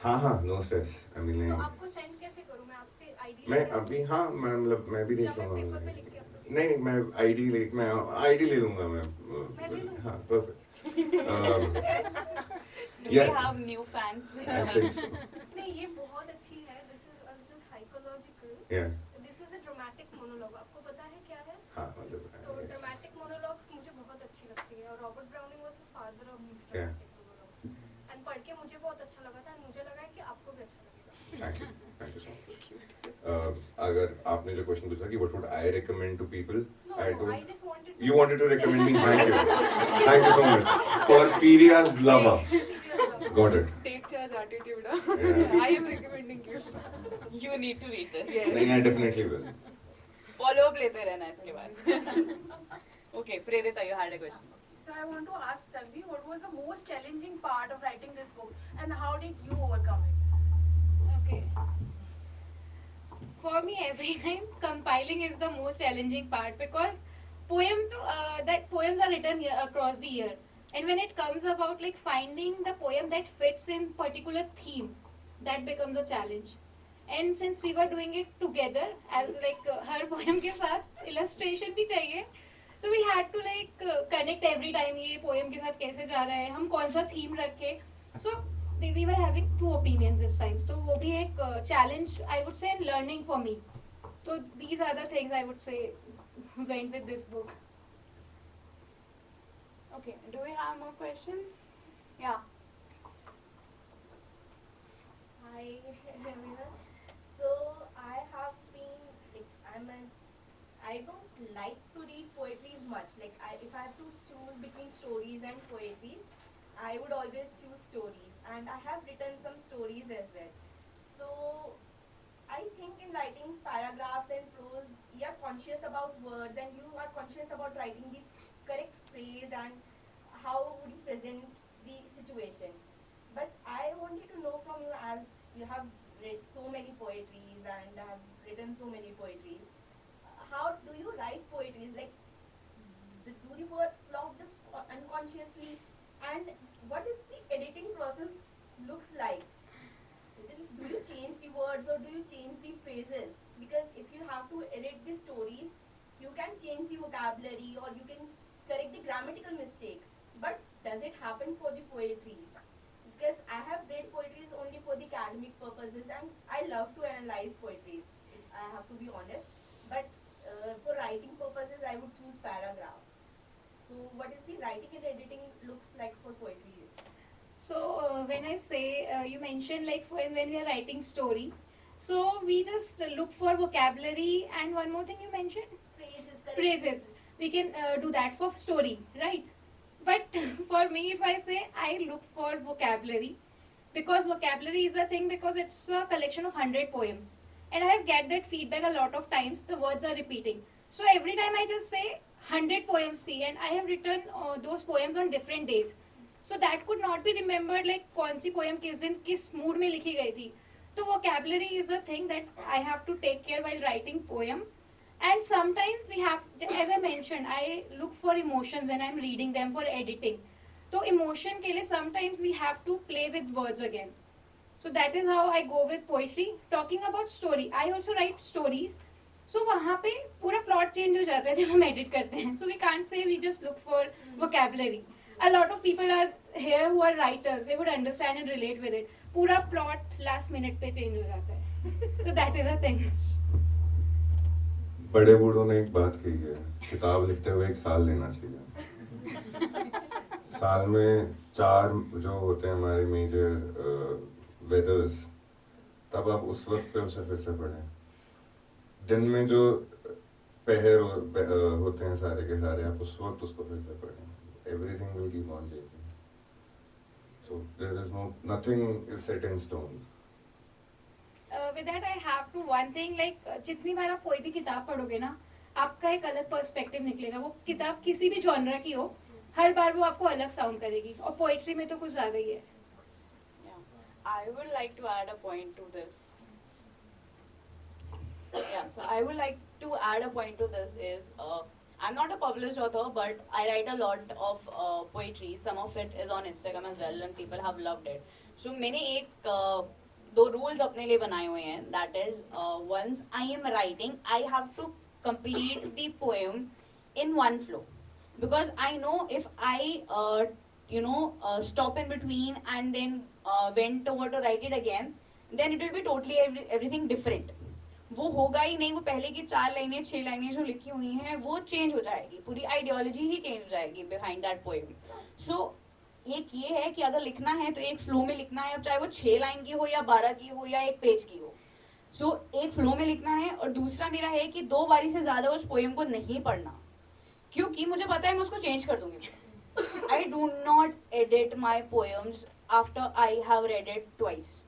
हाँ हाँ नो स्ट्रेस. आई मीन तो लाइक आपको सेंड कैसे करूं मैं आपसे आईडी? मैं अभी हाँ मैं मतलब मैं भी या देख मैं लूँगा. पेपर पे लिख के आपको नहीं मैं आईडी ले लूँगा मैं. मैं ले लूँगी. हाँ perfect. Do Yeah. we have new fans? I think so. नहीं ये बहुत अच्छी है. This is a little psychological. Yeah. This is a dramatic monologue. आपको पता है क्या है? हाँ मतलब तो ड्रामेटिक मोनोलॉग्स मुझे बहुत अच्छी लगती है और Robert browning was the father of Yeah. Dramatic monologues. And पढ़ के मुझे बहुत अच्छा लगा था. मुझे लगा है कि आपको भी अच्छा लगेगा. Thank you so much. अगर आपने जो क्वेश्चन पूछा कि what would I recommend to people, No, I I don't. just wanted You wanted to recommend me. Thank you so much. Porfiria's lover. Got it. Take charge attitude. Yeah. I am recommending you. You need to read this. Yes. नहीं, I definitely will. Follow up लेते रहना इसके बाद. Okay, Prerita, you had a question. So I want to ask Tanvi, what was the most challenging part of writing this book and how did you overcome it? Okay. For me, every time compiling is the most challenging part because poems are written across the year, and when it comes about like finding the poem that fits in particular theme, that becomes a challenge. And since we were doing it together, as like her poem के साथ illustration भी चाहिए, तो we had to like connect every time ये poem के साथ कैसे जा रहा है, हम कौन सा theme रखे. So we were having two opinions this time. तो वो भी एक challenge I would say in learning for me. So these are the things I would say went with this book. Okay, do we have more questions? Yeah. Hi everyone. So I have been like I don't like to read poetries much. Like if I have to choose between stories and poetries, I would always choose stories, and I have written some stories as well. So I think in writing paragraphs and prose, you are conscious about words and you are conscious about writing the correct phrase and how would you present the situation. But I wanted to know from you, as you have read so many poetries and have written so many poetries, how do you write poetries? Like, do the words plop just unconsciously? And what is the editing process looks like? Do you change the words or do you change the phrases? Because if you have to edit the stories, you can change the vocabulary or you can correct the grammatical mistakes. But does it happen for the poetries? Because I have read poetries only for the academic purposes and I love to analyze poetries, if I have to be honest. But for writing purposes, I would choose paragraphs. So what is the writing and editing looks like for poetries? So when I say you mentioned like when we are writing story, so we just look for vocabulary and one more thing you mentioned Phrases, correct phrases. We can do that for story, right? But for me, if I say I look for vocabulary, because vocabulary is a thing because it's a collection of 100 poems, and I have get that feedback a lot of times. The words are repeating, so every time I just say 100 poems, see, and I have written those poems on different days. So that could not be remembered like कौन सी poem किस दिन किस mood में लिखी गई थी. तो vocabulary is a thing that I have to take care while writing poem. And sometimes we have, as I mentioned, I look for emotions when I'm reading them for editing. So emotion के लिए sometimes we have to play with words again. So that is how I go with poetry. Talking about story, I also write stories. So वहाँ पे पूरा plot change हो जाता है जब हम edit करते हैं. So we can't say we just look for vocabulary. A lot of people are here who are writers. They would understand and relate with it. पूरा plot last minute पे change हो जाता है. So that is a thing. बड़े बूढ़ों ने एक बात कही है, किताब लिखते हुए 1 साल लेना चाहिए। साल में 4 जो होते हैं हमारे मेजर वेदर्स, तब आप उस वक्त पे उसे फिर से पढ़ें। दिन में जो पहर होते हैं सारे के सारे, आप उस वक्त उसको फिर से पढ़ें। Everything will keep on changing. So there is nothing is set in stone. With that I have to one thing like जितनी बार आप कोई भी किताब पढ़ोगे ना, आपका एक अलग पर्सपेक्टिव निकलेगा. वो किताब किसी भी जॉनरा की हो, हर बार वो आपको अलग साउंड करेगी. और पोएट्री में तो कुछ ज्यादा ही है. I would like to add a point to this. Yeah, so I would like to add a point to this is I'm not a published author, but I write a lot of poetry. Some of it is on Instagram as well, and people have loved it. So मैंने एक 2 rules अपने लिए बनाए हुए हैं. That is, once I am writing, I have to complete the poem in one flow, because I know if I stop in between and then went over to write it again, then it will be totally everything different. वो होगा ही नहीं. वो पहले की 4 लाइनें 6 लाइनें जो लिखी हुई हैं वो चेंज हो जाएगी. पूरी आइडियोलॉजी ही चेंज हो जाएगी बिहाइंड दैट पोएम. सो एक ये है कि अगर लिखना है तो एक फ्लो में लिखना है, चाहे वो 6 लाइन की हो या 12 की हो या 1 पेज की हो. सो एक फ्लो में लिखना है. और दूसरा मेरा है कि 2 बारी से ज्यादा उस पोएम को नहीं पढ़ना, क्योंकि मुझे पता है मैं उसको चेंज कर दूंगी. I do not edit my poems after I have read it twice.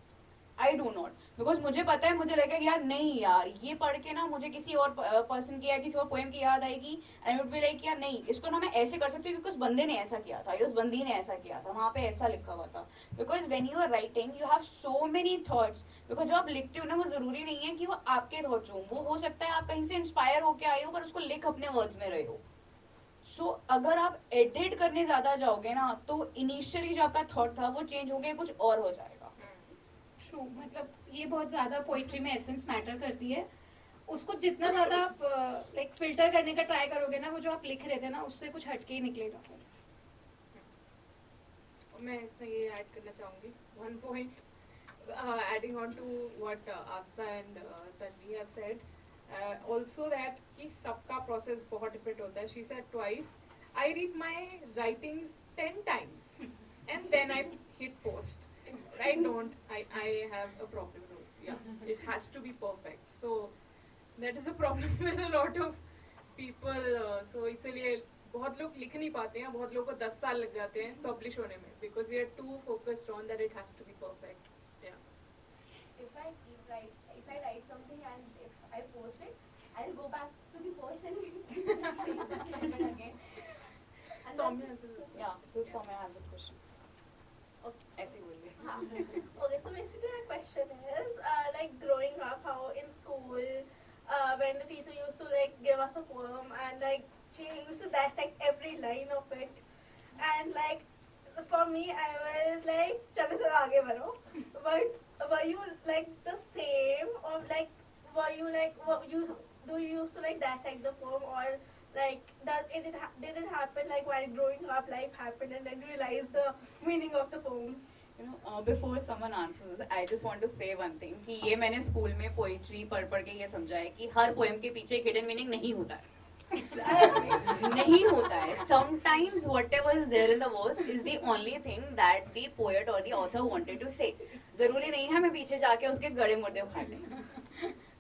I do not, because मुझे पता है, मुझे लगेगा यार नहीं यार ये पढ़ के ना मुझे किसी और पर्सन की या किसी और पोएम की याद आएगी, एंड वुड बी लाइक यार नहीं, इसको ना मैं ऐसे कर सकती हूँ क्योंकि उस बंदे ने ऐसा किया था या उस बंदी ने ऐसा किया था, वहाँ पे ऐसा लिखा हुआ था. Because when you are writing you have so many thoughts. Because जब आप लिखते हो ना, वो जरूरी नहीं है कि वो आपके थॉट्स हो. वो हो सकता है आप कहीं से इंस्पायर होके आए हो पर उसको लिख अपने वर्ड्स में रहे हो. सो अगर आप एडिट करने ज्यादा जाओगे ना, तो इनिशियली जो आपका थॉट था वो चेंज हो गया, कुछ और हो जाएगा. ट्रू, मतलब ये बहुत ज्यादा पोइट्री में एसेंस मैटर करती है. उसको जितना ज्यादा आप लाइक फिल्टर करने का ट्राई करोगे ना, वो जो आप लिख रहे थे ना उससे कुछ हटके ही निकलेगा. मैं इसमें ये ऐड करना चाहूंगी 1 point, adding on to what Asta and Tanvi have said. Also that कि सबका process बहुत different होता है. She said twice. I read my writings 10 times and then I hit post. I don't. I have a problem. Yeah, it has to be perfect. So that is a problem with a lot of people. So इसलिए बहुत लोग लिख नहीं पाते हैं, बहुत लोगों को 10 साल लग जाते हैं पब्लिश होने में, because we are too focused on that it has to be perfect. If I write something and if I post it, I'll go back to the post and again. And Soumya that's- has a Yeah, so Soumya has a question. ऐसे बोलिए. Okay, so basically my question is, like growing up, how in school, when the teacher used to like give us a poem and like she used to dissect every line of it, and like for me, I was like, chalo chalo aage baro. But were you like the same, or like were you like do you used to like dissect the poem, or like did it happen like while growing up, life happened and then you realized the meaning of the poems? You know, before someone answers, I just want to say one thing कि ये मैंने school में poetry पढ़ के ये समझा है कि हर पोएम के पीछे एक हिडन मीनिंग नहीं होता है. नहीं होता है. Sometimes whatever is there in the words is the only thing that the poet or the author wanted to say. जरूरी नहीं है हमें पीछे जाके उसके गड़े मुर्दे उखाड़ लें.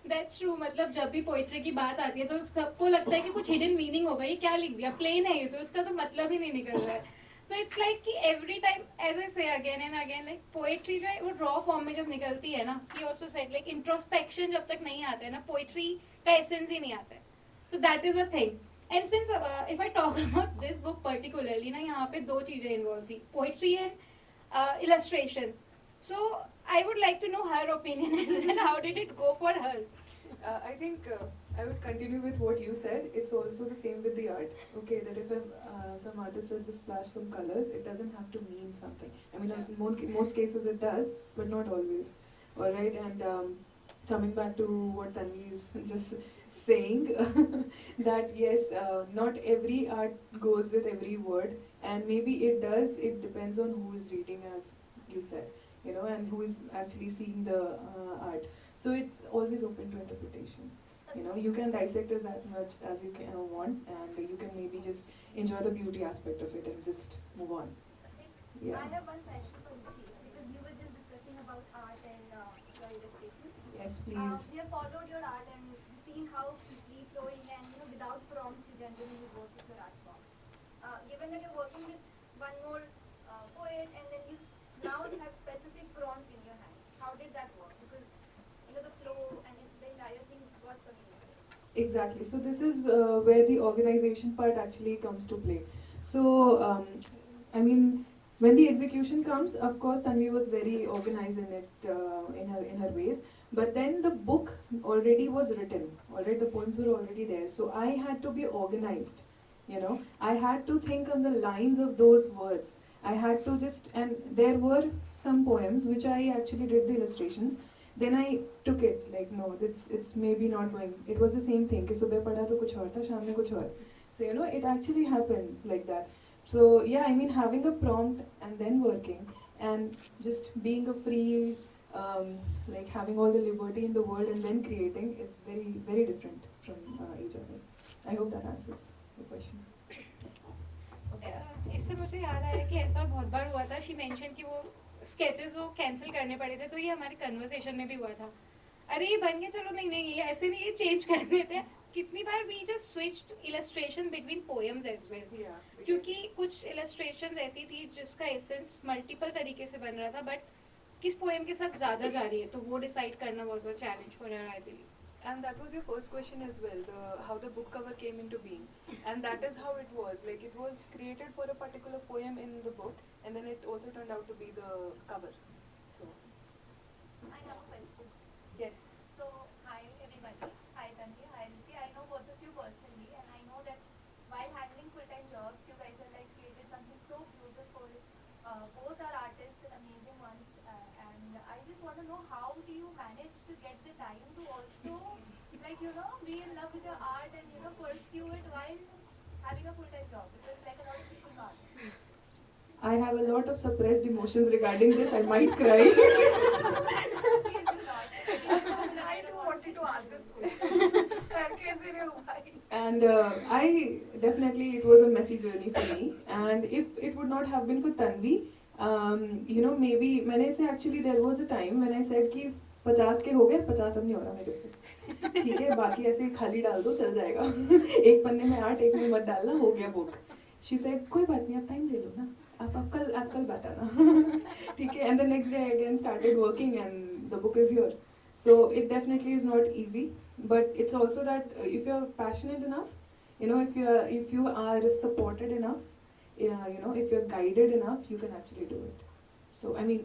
That's true. मतलब जब भी पोइट्री की बात आती है तो सबको लगता है कि कुछ हिडन मीनिंग होगा, ये क्या लिख दिया, प्लेन है ये, तो इसका तो मतलब ही नहीं निकल रहा है. सो इट्स लाइक कि एवरी टाइम एज आई से again and again, like poetry जो है वो रॉ फॉर्म में जब निकलती है ना, he also said like introspection जब तक नहीं आता है ना, पोइट्री का एसेंस ही नहीं आता है. So that is a thing. And since if I talk about this book particularly ना, यहाँ पे दो चीजें इन्वॉल्व थी, poetry and illustrations. So I would like to know her opinion as well. How did it go for her? I think I would continue with what you said. It's also the same with the art. Okay, that if some artist has just splashed some colors, it doesn't have to mean something. I mean, in most cases it does, but not always. All right, and coming back to what Tanvi is just saying, that yes, not every art goes with every word, and maybe it does. It depends on who is reading, as you said. You know, and who is actually seeing the art. So it's always open to interpretation. You know, you can dissect as much as you can want, and you can maybe just enjoy the beauty aspect of it and just move on. Yeah. I have one question for Ruchi, because you were just discussing about art and your illustrations. Yes, please. We have followed your art and seen how free flowing and without prompts you generally work with your art form. Given that you're working with one more poet and then you now have specific prompt in your hand, how did that work? Because the flow and the entire thing was communicated. Exactly. So this is where the organization part actually comes to play. So I mean, when the execution comes, of course, Tanvi was very organized in it, in her ways. But then the book already was written. Already the poems were already there. So I had to be organized. You know, I had to think on the lines of those words. I had to just, and there were some poems which I actually did the illustrations. Then I took it, like no, it's maybe not going. It was the same thing. कि सुबह पढ़ा तो कुछ और था, शाम में कुछ और. So you know, it actually happened like that. So yeah, I mean, having a prompt and then working and just being a free, like having all the liberty in the world and then creating is very, very different from each other. I hope that answers the question. इससे मुझे याद आया कि ऐसा बहुत बार हुआ था. She mention कि वो स्केचेस वो कैंसिल करने पड़े थे, तो ये हमारे कन्वर्सेशन में भी हुआ था. अरे ये बन गया, चलो नहीं नहीं ये ऐसे नहीं, ये चेंज कर देते हैं. कितनी बार we just switched illustration between poems as well, क्योंकि कुछ इलस्ट्रेशन ऐसी थी जिसका एसेंस मल्टीपल तरीके से बन रहा था, बट किस पोएम के साथ ज्यादा जा रही है, तो वो डिसाइड करना was a challenge for her, I believe. And that was your first question as well, how the book cover came into being. And that is how it was. Like it was created for a particular poem in the book, and then it also turned out to be the cover. So, I have a question. yes. So, hi everybody. Hi Tanvi. Hi Ruchi. I know both of you personally, and I know that while handling full-time jobs, you guys have like created something so beautiful. Both are artists, amazing ones, and I just want to know, how do you manage to get the time to also, like be in love with your art and pursue it while having a full-time job? Because like a lot of people can't. I have a lot of suppressed emotions regarding this. I might cry. Please do not. I too wanted to ask this question. कैसे रे हुआ ये? And I definitely, it was a messy journey for me. And if it would not have been for Tanvi, maybe मैंने से actually there was a time when I said कि 50 के हो गए, 50 अब नहीं हो रहा मेरे से, ठीक है, बाकी ऐसे ही खाली डाल दो, चल जाएगा। एक पन्ने में 8, एक में मत डालना, हो गया बुक। शी सेड कोई बात नहीं, आप टाइम ले लो ना, आप कल बताना। ठीक है, and the next day again started working and the book is here. So it definitely is not easy, but it's also that if you're passionate enough, you know, if you are supported enough, you know, if you're guided enough, you can actually do it. So I mean,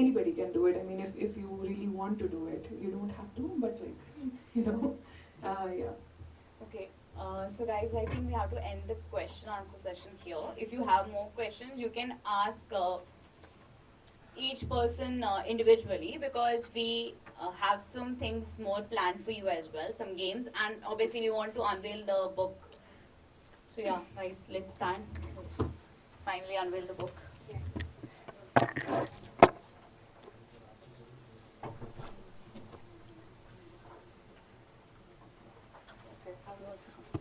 anybody can do it. I mean, if you really want to do it, you don't have to, but like, you know, yeah. Okay. So guys, I think we have to end the question answer session here. If you have more questions, you can ask each person individually, because we have some things more planned for you as well, some games, and obviously we want to unveil the book. So yeah, guys, let's stand. Let's finally unveil the book. Yes.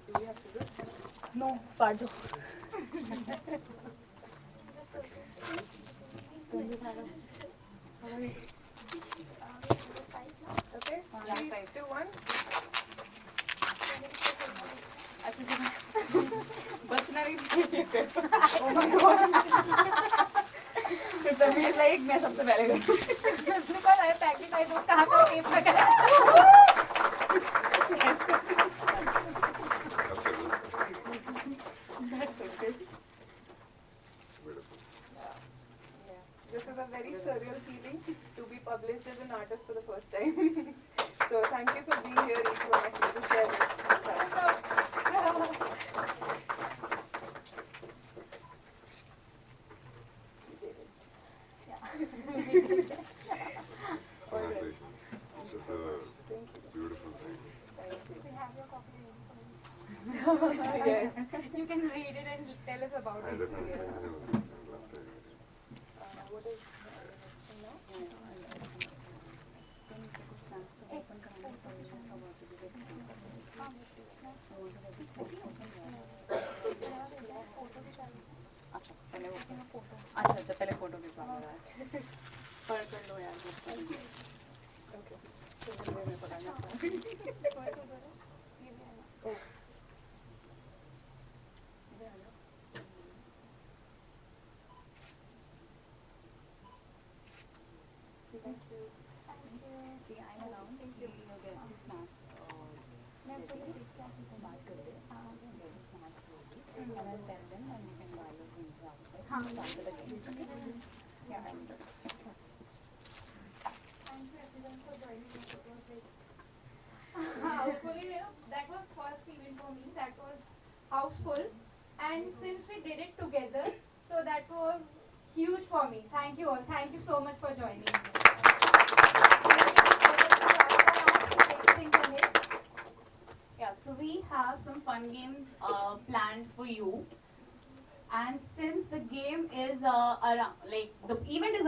Do we have scissors? No, pardon. Okay. Yeah, 3, five. 2, 1. बचना नहीं Oh my god. तभी like मैं सबसे पहले because I practice I वो कहाँ का tape लगा This is a very surreal feeling to be published as an artist for the first time. So thank you for being here, each one of you, to share this. Congratulations. It's just a beautiful thing. We have your copy ready for you. Yes. You can read it and tell us about I it. definitely Yeah. will. I'd love to. What is the next thing now? अच्छा पहले photo खिंचवा रहा है कर लो यार Okay. मैं पकड़ना Oh. Thank you. जी आई अनाउंस कि यू गेट द स्नैक्स मैं पहले देख के आती हूँ। बात करते हैं get the snacks ready and I tell them and you can buy your things outside हाँ। स्टार्ट द गेम या and Thank you everyone for joining us. It was like Hopefully, that was first event for me. That was houseful, and since we did it together, so that was huge for me. Thank you all. Thank you so much for joining. Yeah, so we have some fun games planned for you, and since the game is around, like the event is